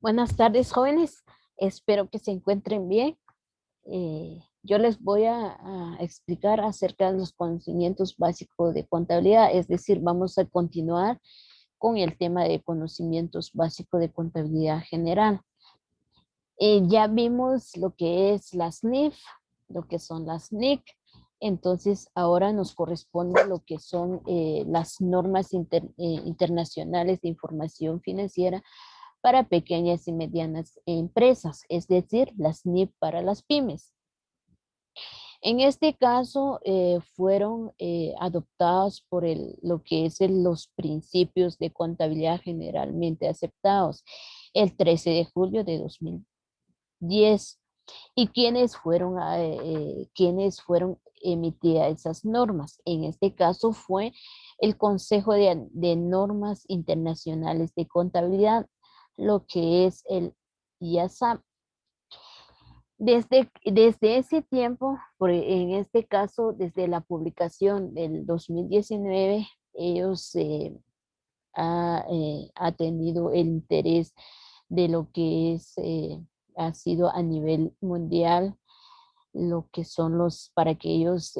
Buenas tardes, jóvenes. Espero que se encuentren bien. Yo les voy a explicar acerca de los conocimientos básicos de contabilidad, es decir, vamos a continuar con el tema de conocimientos básicos de contabilidad general. Ya vimos lo que es las NIF, lo que son las NIC. Entonces, ahora nos corresponde lo que son las normas internacionales de información financiera para pequeñas y medianas empresas, es decir, las NIP para las pymes. En este caso, fueron adoptados por lo que es los principios de contabilidad generalmente aceptados el 13 de julio de 2010. ¿Y quiénes fueron emitidas esas normas? En este caso fue el Consejo de Normas Internacionales de Contabilidad, lo que es el IASAP. Desde ese tiempo, en este caso, desde la publicación del 2019, ellos ha tenido el interés de lo que ha sido a nivel mundial, lo que son para que ellos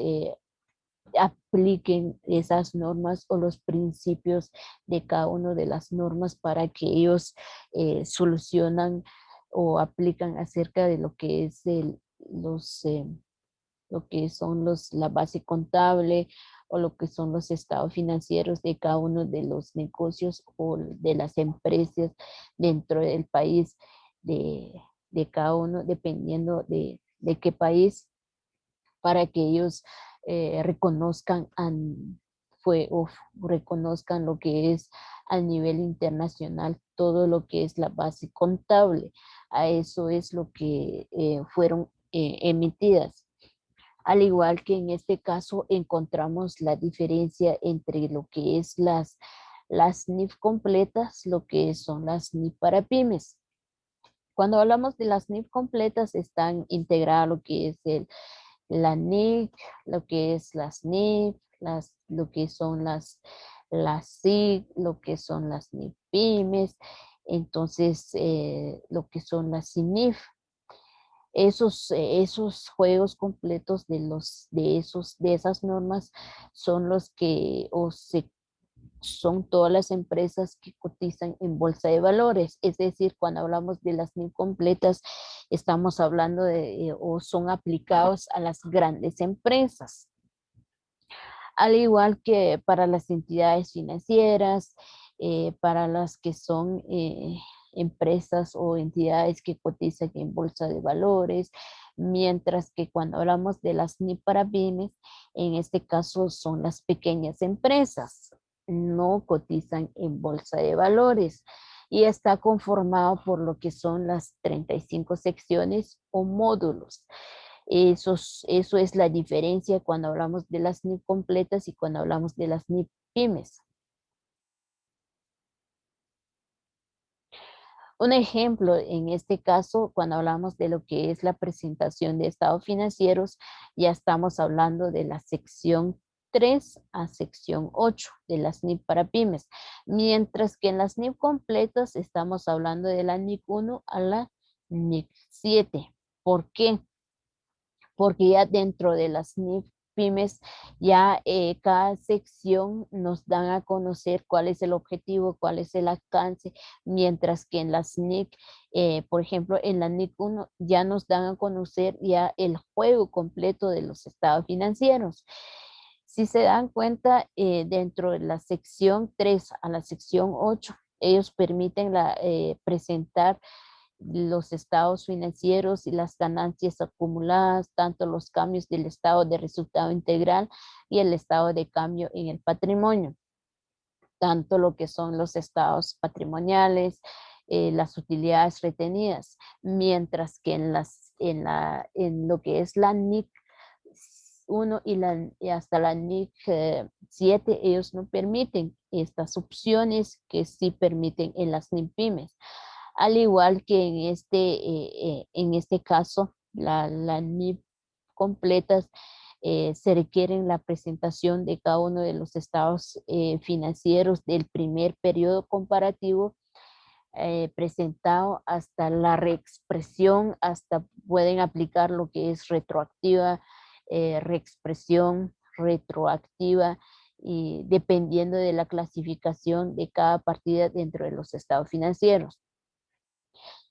apliquen esas normas o los principios de cada una de las normas para que ellos solucionan o aplican acerca de lo que es lo que son la base contable o lo que son los estados financieros de cada uno de los negocios o de las empresas dentro del país de cada uno, dependiendo de qué país, para que ellos reconozcan reconozcan lo que es a nivel internacional todo lo que es la base contable. A eso es lo que fueron emitidas. Al igual que en este caso encontramos la diferencia entre lo que es las NIF completas, lo que son las NIF para pymes. Cuando hablamos de las NIF completas, están integradas lo que es la NIC, lo que es las NIF, lo que son las SIG, lo que son las NIF pymes, entonces lo que son las CINIF. Esos juegos completos de esas normas son los que son todas las empresas que cotizan en bolsa de valores. Es decir, cuando hablamos de las NIF completas, estamos hablando o son aplicados a las grandes empresas. Al igual que para las entidades financieras, para las que son empresas o entidades que cotizan en bolsa de valores, mientras que cuando hablamos de las NIF para pymes, en este caso son las pequeñas empresas, no cotizan en bolsa de valores y está conformado por lo que son las 35 secciones o módulos. Eso es la diferencia cuando hablamos de las NIF completas y cuando hablamos de las NIF pymes. Un ejemplo, en este caso, cuando hablamos de lo que es la presentación de estados financieros, ya estamos hablando de la sección 3 a sección 8 de las NIF para pymes, mientras que en las NIF completas estamos hablando de la NIF 1 a la NIF 7. ¿Por qué? Porque ya dentro de las NIF pymes, ya cada sección nos dan a conocer cuál es el objetivo, cuál es el alcance, mientras que en las NIC, por ejemplo, en la NIC 1 ya nos dan a conocer ya el juego completo de los estados financieros. Si se dan cuenta, dentro de la sección 3 a la sección 8, ellos permiten presentar los estados financieros y las ganancias acumuladas, tanto los cambios del estado de resultado integral y el estado de cambio en el patrimonio, tanto lo que son los estados patrimoniales, las utilidades retenidas, mientras que en lo que es la NIC 1 y hasta la NIC 7, ellos no permiten estas opciones que sí permiten en las NIC pymes. Al igual que en este caso, la NIP completas se requieren la presentación de cada uno de los estados financieros del primer periodo comparativo presentado hasta la reexpresión, hasta pueden aplicar lo que es retroactiva, reexpresión, retroactiva, y dependiendo de la clasificación de cada partida dentro de los estados financieros.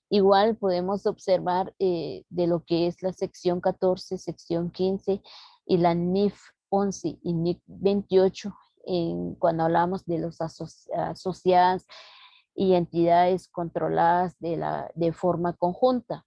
Igual podemos observar de lo que es la sección 14, sección 15 y la NIF 11 y NIF 28 cuando hablamos de los asociadas y entidades controladas de forma conjunta.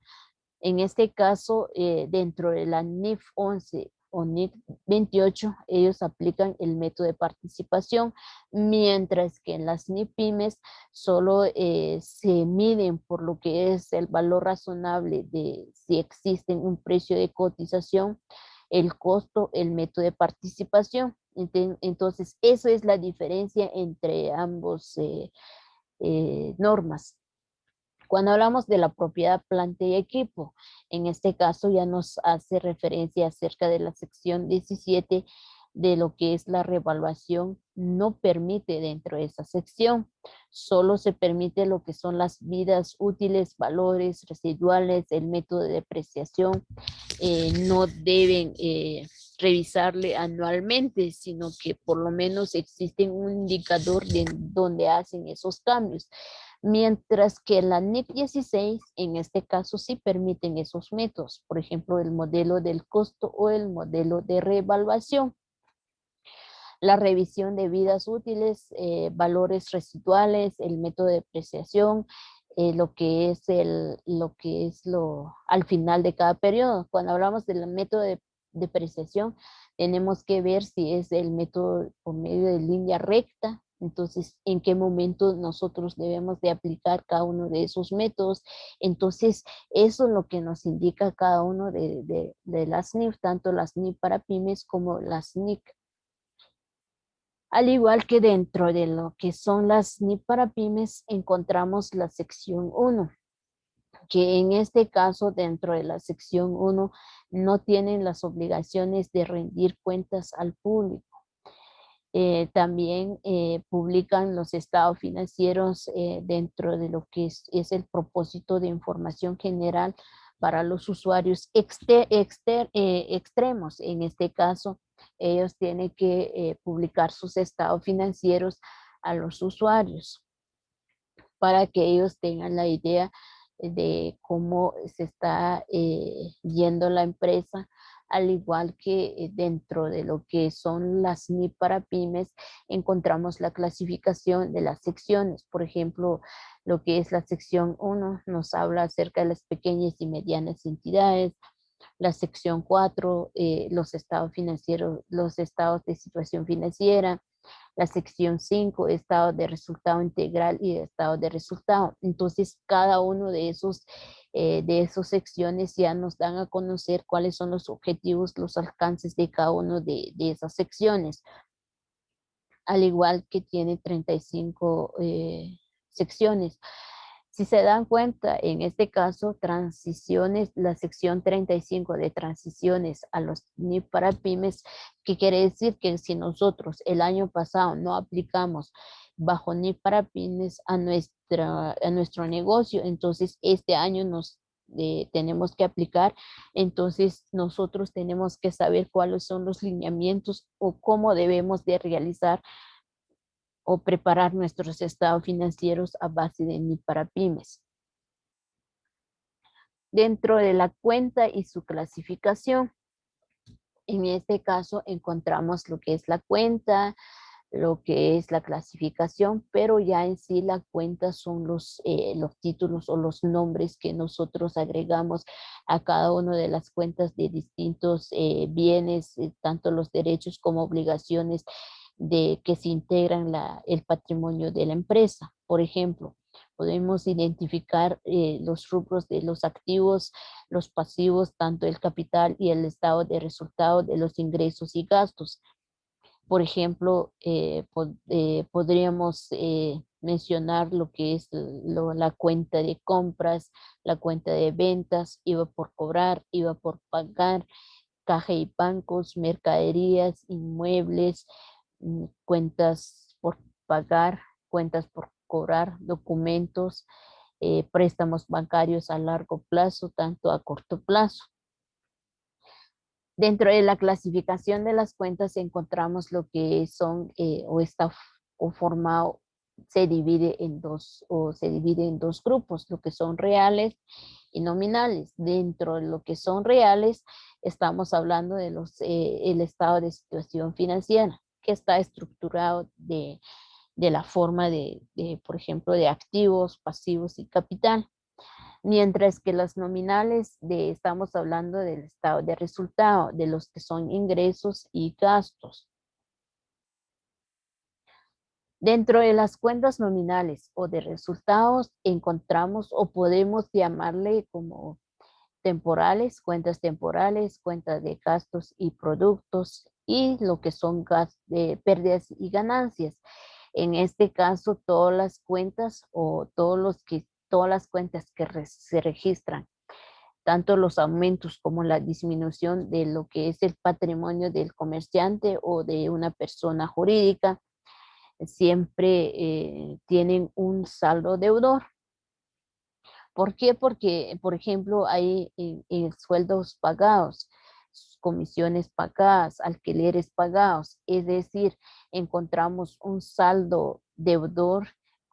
En este caso, dentro de la NIF 11 o NIF 28, ellos aplican el método de participación, mientras que en las NIF pymes solo se miden por lo que es el valor razonable de si existe un precio de cotización, el costo, el método de participación. Entonces, eso es la diferencia entre ambos normas. Cuando hablamos de la propiedad, planta y equipo, en este caso ya nos hace referencia acerca de la sección 17 de lo que es la revaluación. No permite dentro de esa sección, solo se permite lo que son las vidas útiles, valores residuales, el método de depreciación. No deben revisarle anualmente, sino que por lo menos existe un indicador de donde hacen esos cambios. Mientras que la NIF 16, en este caso, sí permiten esos métodos, por ejemplo, el modelo del costo o el modelo de reevaluación. La revisión de vidas útiles, valores residuales, el método de depreciación, lo que es al final de cada periodo. Cuando hablamos del método de depreciación, tenemos que ver si es el método por medio de línea recta. Entonces, ¿en qué momento nosotros debemos de aplicar cada uno de esos métodos? Entonces, eso es lo que nos indica cada uno de las NIF, tanto las NIF para pymes como las NIC. Al igual que dentro de lo que son las NIF para pymes, encontramos la sección 1, que en este caso dentro de la sección 1 no tienen las obligaciones de rendir cuentas al público. También publican los estados financieros dentro de lo que es el propósito de información general para los usuarios extremos. En este caso, ellos tienen que publicar sus estados financieros a los usuarios para que ellos tengan la idea de cómo se está yendo la empresa, al igual que dentro de lo que son las NIF para pymes, encontramos la clasificación de las secciones. Por ejemplo, lo que es la sección 1 nos habla acerca de las pequeñas y medianas entidades. La sección 4, los estados financieros, los estados de situación financiera. La sección 5, estado de resultado integral y de estado de resultado. Entonces, cada uno de esas secciones ya nos dan a conocer cuáles son los objetivos, los alcances de cada uno de esas secciones. Al igual que tiene 35 secciones. Si se dan cuenta, en este caso, transiciones, la sección 35 de transiciones a los NIF para pymes, que quiere decir que si nosotros el año pasado no aplicamos bajo NIF para pymes a nuestro negocio, entonces este año nos tenemos que aplicar, entonces nosotros tenemos que saber cuáles son los lineamientos o cómo debemos de realizar o preparar nuestros estados financieros a base de NIF para pymes. Dentro de la cuenta y su clasificación, en este caso encontramos lo que es la cuenta, lo que es la clasificación, pero ya en sí la cuenta son los títulos o los nombres que nosotros agregamos a cada una de las cuentas de distintos bienes, tanto los derechos como obligaciones de que se integran el patrimonio de la empresa. Por ejemplo, podemos identificar los rubros de los activos, los pasivos, tanto el capital y el estado de resultado de los ingresos y gastos. Por ejemplo, podríamos mencionar lo que es la cuenta de compras, la cuenta de ventas, IVA por cobrar, IVA por pagar, caja y bancos, mercaderías, inmuebles, cuentas por pagar, cuentas por cobrar documentos, préstamos bancarios a largo plazo, tanto a corto plazo. Dentro de la clasificación de las cuentas encontramos lo que son o está o formado, se divide en dos grupos, lo que son reales y nominales. Dentro de lo que son reales, estamos hablando de el estado de situación financiera, que está estructurado de la forma por ejemplo, de activos, pasivos y capital. Mientras que las nominales estamos hablando del estado de resultado, de los que son ingresos y gastos. Dentro de las cuentas nominales o de resultados encontramos o podemos llamarle como temporales, cuentas de gastos y productos y lo que son pérdidas y ganancias. En este caso, todas las cuentas o todas las cuentas que se registran, tanto los aumentos como la disminución de lo que es el patrimonio del comerciante o de una persona jurídica, siempre tienen un saldo deudor. ¿Por qué? Porque, por ejemplo, hay sueldos pagados, comisiones pagadas, alquileres pagados, es decir, encontramos un saldo deudor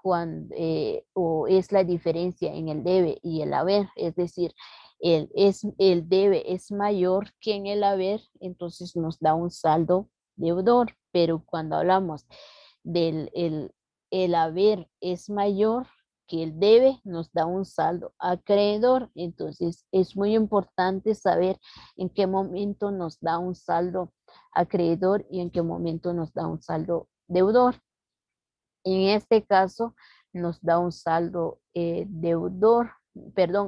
o es la diferencia en el debe y el haber, es decir, el debe es mayor que en el haber, entonces nos da un saldo deudor, pero cuando hablamos del el haber es mayor que el debe, nos da un saldo acreedor. Entonces es muy importante saber en qué momento nos da un saldo acreedor y en qué momento nos da un saldo deudor. En este caso nos da un saldo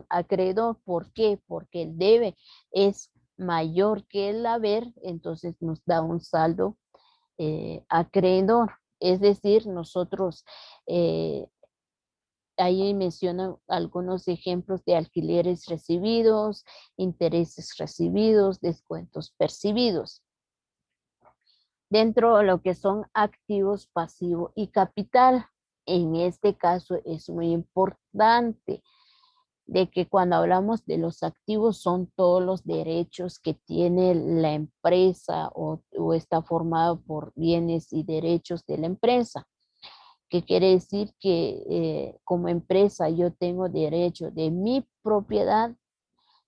acreedor. ¿Por qué? Porque el debe es mayor que el haber, entonces nos da un saldo acreedor. Es decir, nosotros ahí mencionan algunos ejemplos de alquileres recibidos, intereses recibidos, descuentos percibidos. Dentro de lo que son activos, pasivo y capital, en este caso es muy importante de que cuando hablamos de los activos son todos los derechos que tiene la empresa o está formado por bienes y derechos de la empresa. Que quiere decir que como empresa yo tengo derecho de mi propiedad,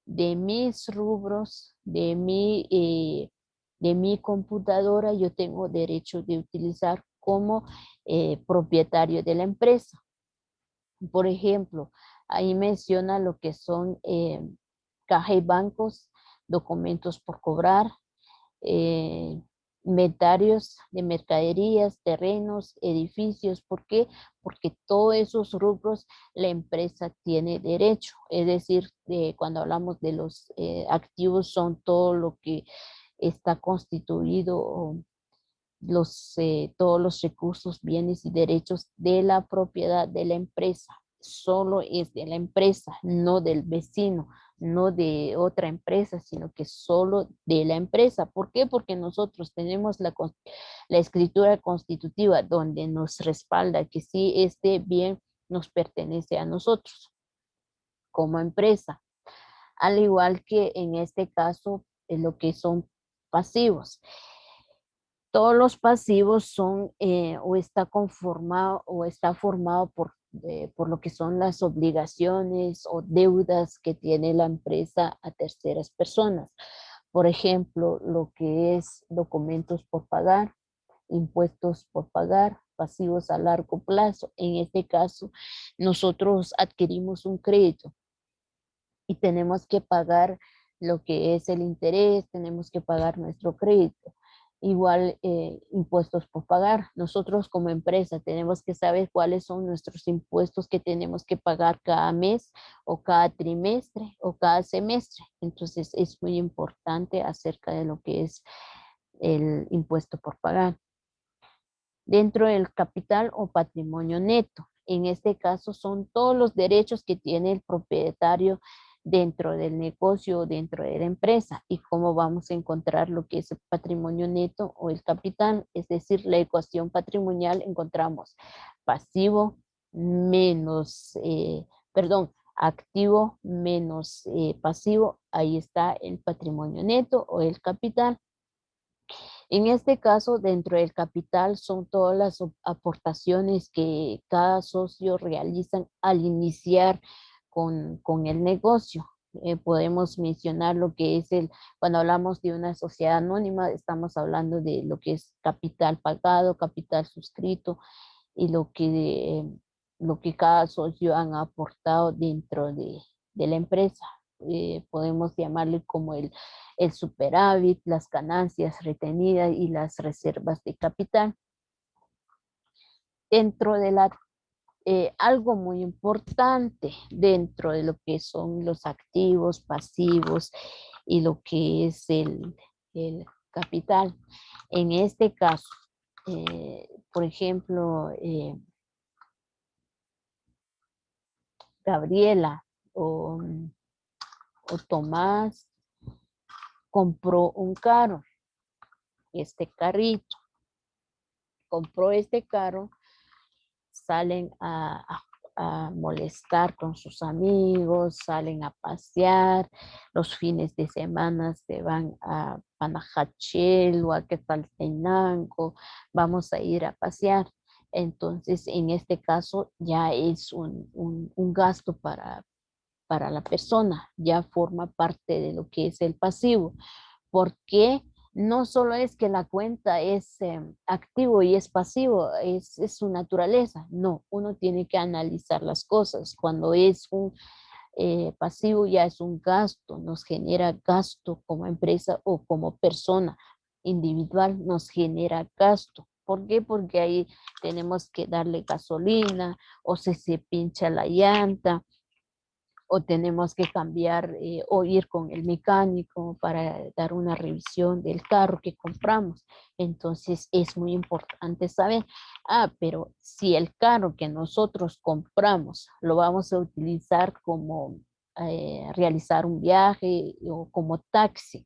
de mis rubros, de mi computadora, yo tengo derecho de utilizar como propietario de la empresa. Por ejemplo, ahí menciona lo que son caja y bancos, documentos por cobrar, eh, inventarios de mercaderías, terrenos, edificios. ¿Por qué? Porque todos esos rubros la empresa tiene derecho. Es decir, cuando hablamos de los activos son todo lo que está constituido todos los recursos, bienes y derechos de la propiedad de la empresa. Solo es de la empresa, no del vecino, no de otra empresa, sino que solo de la empresa. ¿Por qué? Porque nosotros tenemos la escritura constitutiva donde nos respalda que sí, este bien nos pertenece a nosotros como empresa. Al igual que en este caso, lo que son pasivos. Todos los pasivos son o está formado por lo que son las obligaciones o deudas que tiene la empresa a terceras personas. Por ejemplo, lo que es documentos por pagar, impuestos por pagar, pasivos a largo plazo. En este caso, nosotros adquirimos un crédito y tenemos que pagar lo que es el interés, tenemos que pagar nuestro crédito. Igual impuestos por pagar. Nosotros como empresa tenemos que saber cuáles son nuestros impuestos que tenemos que pagar cada mes o cada trimestre o cada semestre. Entonces es muy importante acerca de lo que es el impuesto por pagar. Dentro del capital o patrimonio neto. En este caso son todos los derechos que tiene el propietario dentro del negocio o dentro de la empresa y cómo vamos a encontrar lo que es el patrimonio neto o el capital, es decir, la ecuación patrimonial encontramos pasivo menos, perdón, activo menos pasivo, ahí está el patrimonio neto o el capital. En este caso, dentro del capital son todas las aportaciones que cada socio realizan al iniciar con el negocio. Podemos mencionar lo que es cuando hablamos de una sociedad anónima, estamos hablando de lo que es capital pagado, capital suscrito y lo que cada socio han aportado dentro de la empresa. Podemos llamarle como el superávit, las ganancias retenidas y las reservas de capital. Dentro de algo muy importante dentro de lo que son los activos, pasivos y lo que es el capital. En este caso, por ejemplo, Gabriela o, o Tomás compró un carro, este carrito, compró este carro, salen a molestar con sus amigos, salen a pasear, los fines de semana se van a Panajachel o a Quetzaltenango, vamos a ir a pasear. Entonces, en este caso ya es un gasto para la persona, ya forma parte de lo que es el pasivo, porque no solo es que la cuenta es activo y es pasivo, es su naturaleza, no, uno tiene que analizar las cosas. Cuando es un pasivo ya es un gasto, nos genera gasto como empresa o como persona individual, nos genera gasto. ¿Por qué? Porque ahí tenemos que darle gasolina o se pincha la llanta o tenemos que cambiar o ir con el mecánico para dar una revisión del carro que compramos. Entonces es muy importante saber, pero si el carro que nosotros compramos lo vamos a utilizar como realizar un viaje o como taxi,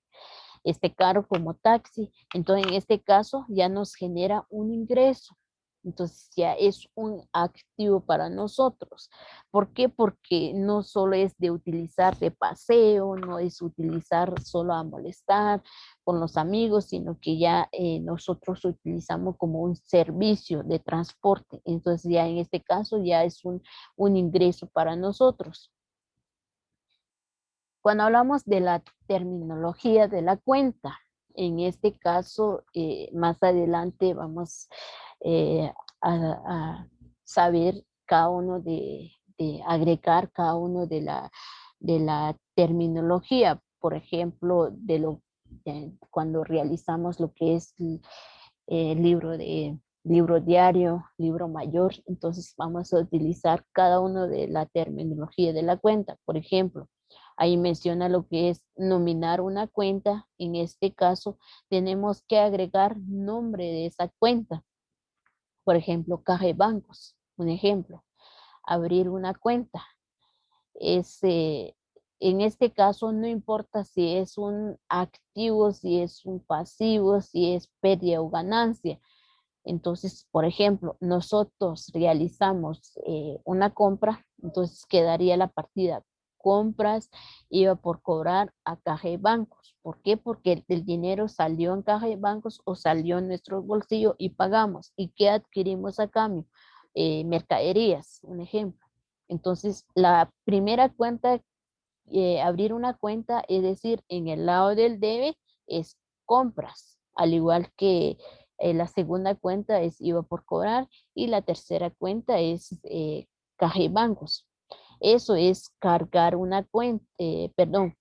este carro como taxi, entonces en este caso ya nos genera un ingreso. Entonces ya es un activo para nosotros. ¿Por qué? Porque no solo es de utilizar de paseo, no es utilizar solo a molestar con los amigos, sino que ya nosotros utilizamos como un servicio de transporte. Entonces ya en este caso ya es un ingreso para nosotros. Cuando hablamos de la terminología de la cuenta, en este caso, más adelante vamos a saber cada uno agregar cada uno de la terminología. Por ejemplo, cuando realizamos lo que es libro diario, libro mayor, entonces vamos a utilizar cada uno de la terminología de la cuenta. Por ejemplo, ahí menciona lo que es nominar una cuenta. En este caso, tenemos que agregar nombre de esa cuenta. Por ejemplo, caja de bancos, un ejemplo. Abrir una cuenta. En este caso, no importa si es un activo, si es un pasivo, si es pérdida o ganancia. Entonces, por ejemplo, nosotros realizamos una compra, entonces quedaría la partida compras, iba por cobrar a caja de bancos. ¿Por qué? Porque el dinero salió en caja de bancos o salió en nuestro bolsillo y pagamos. ¿Y qué adquirimos a cambio? Mercaderías, un ejemplo. Entonces, la primera cuenta, abrir una cuenta, es decir, en el lado del debe es compras, al igual que la segunda cuenta es IVA por cobrar y la tercera cuenta es caja y bancos. Eso es cargar una cuenta, perdón,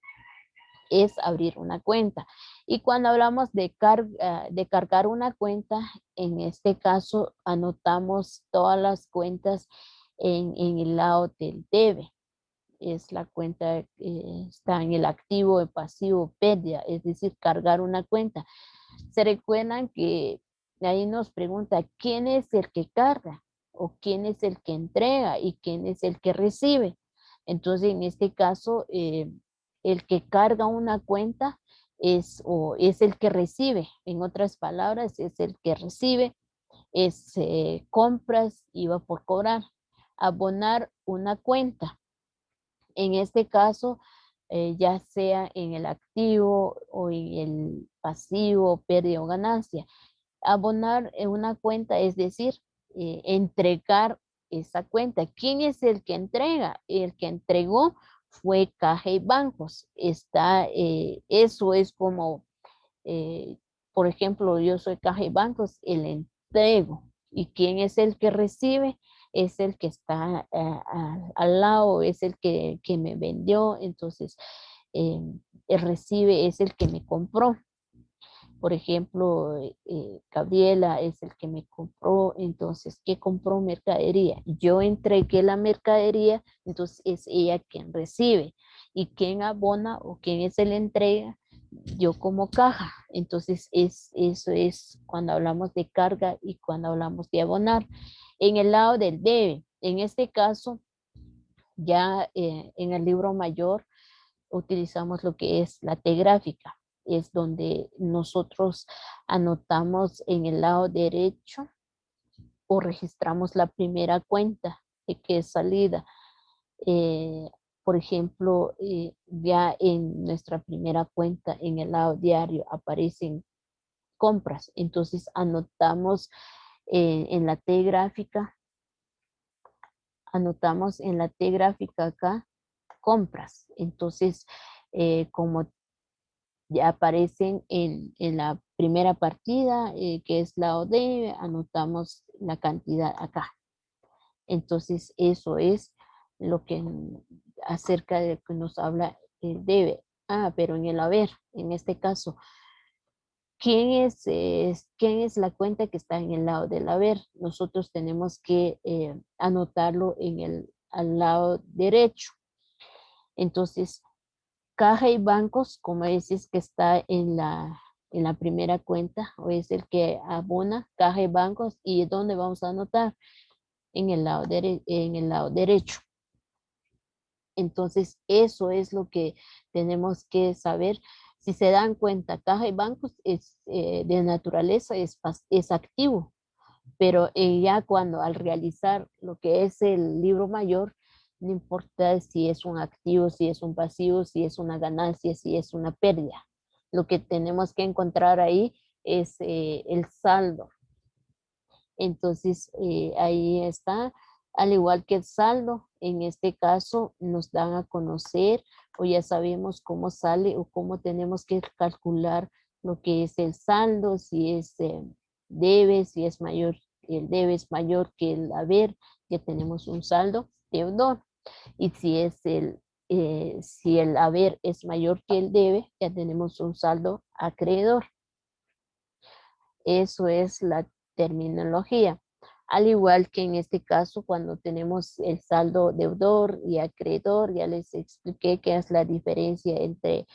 es abrir una cuenta. Y cuando hablamos de cargar una cuenta, en este caso anotamos todas las cuentas en el lado del debe. Es la cuenta que está en el activo, el pasivo, pérdida, es decir, cargar una cuenta. Se recuerdan que ahí nos pregunta quién es el que carga o quién es el que entrega y quién es el que recibe. Entonces, en este caso, el que carga una cuenta es el que recibe. En otras palabras, es el que recibe, es compras y va por cobrar. abonar una cuenta. En este caso, ya sea en el activo o en el pasivo, pérdida o ganancia. Abonar en una cuenta es decir, entregar esa cuenta. ¿Quién es el que entrega? El que entregó fue Caja y Bancos. Eso es como, eh, por ejemplo, yo soy Caja y Bancos, el entrego. ¿Y quién es el que recibe? Es el que está al lado, es el que me vendió. Entonces, eh, el recibe es el que me compró. Por ejemplo, Gabriela es el que me compró, entonces, ¿qué compró? Mercadería. Yo entregué la mercadería, entonces es ella quien recibe. ¿Y quién abona o quién es el entrega? Yo como caja. Entonces, eso es cuando hablamos de carga y cuando hablamos de abonar. En el lado del debe, en este caso, ya en el libro mayor, utilizamos lo que es la T gráfica. Es donde nosotros anotamos en el lado derecho o registramos la primera cuenta que es salida. Eh, por ejemplo, ya en nuestra primera cuenta en el lado diario aparecen compras. Entonces anotamos en la T gráfica, anotamos en la T gráfica acá compras. Entonces, como ya aparecen en la primera partida, que es la OD, anotamos la cantidad acá. Entonces, eso es lo que acerca de que nos habla el debe. Ah, pero en el haber, en este caso, ¿quién es la cuenta que está en el lado del haber? Nosotros tenemos que anotarlo al lado derecho. Entonces, Caja y Bancos, como dices que está en la primera cuenta, o es el que abona Caja y Bancos, y es donde vamos a anotar en el lado derecho. Entonces, eso es lo que tenemos que saber. Si se dan cuenta, Caja y Bancos es de naturaleza, es activo, pero ya cuando al realizar lo que es el libro mayor, no importa si es un activo, si es un pasivo, si es una ganancia, si es una pérdida. Lo que tenemos que encontrar ahí es el saldo. Entonces, ahí está, al igual que el saldo, en este caso nos dan a conocer o ya sabemos cómo sale o cómo tenemos que calcular lo que es el saldo, si es debe, si es mayor, el debe es mayor que el haber, ya tenemos un saldo deudor. Y si el haber es mayor que el debe, ya tenemos un saldo acreedor. Eso es la terminología. Al igual que en este caso, cuando tenemos el saldo deudor y acreedor, ya les expliqué qué es la diferencia entre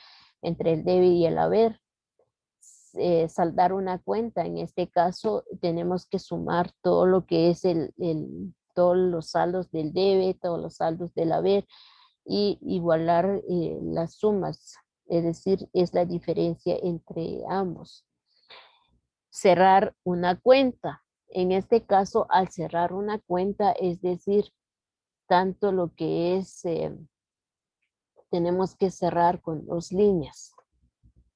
el debe y el haber. Saldar una cuenta, en este caso tenemos que sumar todo lo que es todos los saldos del debe, todos los saldos del haber y igualar las sumas, es decir, es la diferencia entre ambos. Cerrar una cuenta. En este caso, al cerrar una cuenta, es decir, tanto lo que es, tenemos que cerrar con 2 líneas,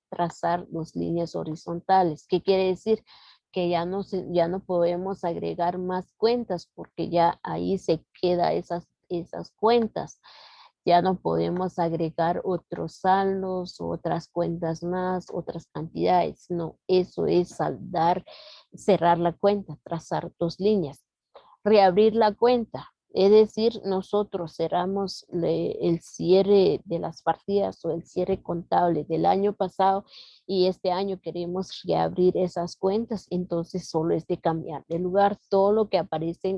trazar 2 líneas horizontales. ¿Qué quiere decir? Que ya no podemos agregar más cuentas porque ya ahí se quedan esas cuentas. Ya no podemos agregar otros saldos, otras cuentas más, otras cantidades. No, eso es saldar, cerrar la cuenta, trazar 2 líneas. Reabrir la cuenta, es decir, nosotros cerramos el cierre de las partidas o el cierre contable del año pasado y este año queremos reabrir esas cuentas, entonces solo es de cambiar de lugar. Todo lo que aparece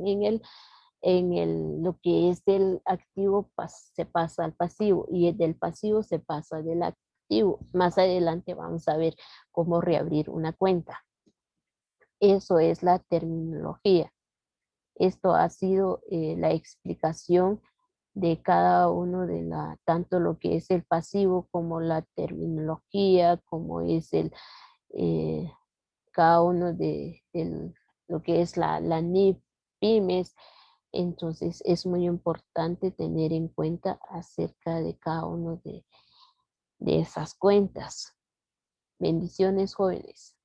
lo que es del activo se pasa al pasivo y del pasivo se pasa del activo. Más adelante vamos a ver cómo reabrir una cuenta. Eso es la terminología. Esto ha sido la explicación de cada uno tanto lo que es el pasivo como la terminología, como es eh, cada uno de lo que es la NIF, pymes, Entonces es muy importante tener en cuenta acerca de cada uno de esas cuentas. Bendiciones, jóvenes.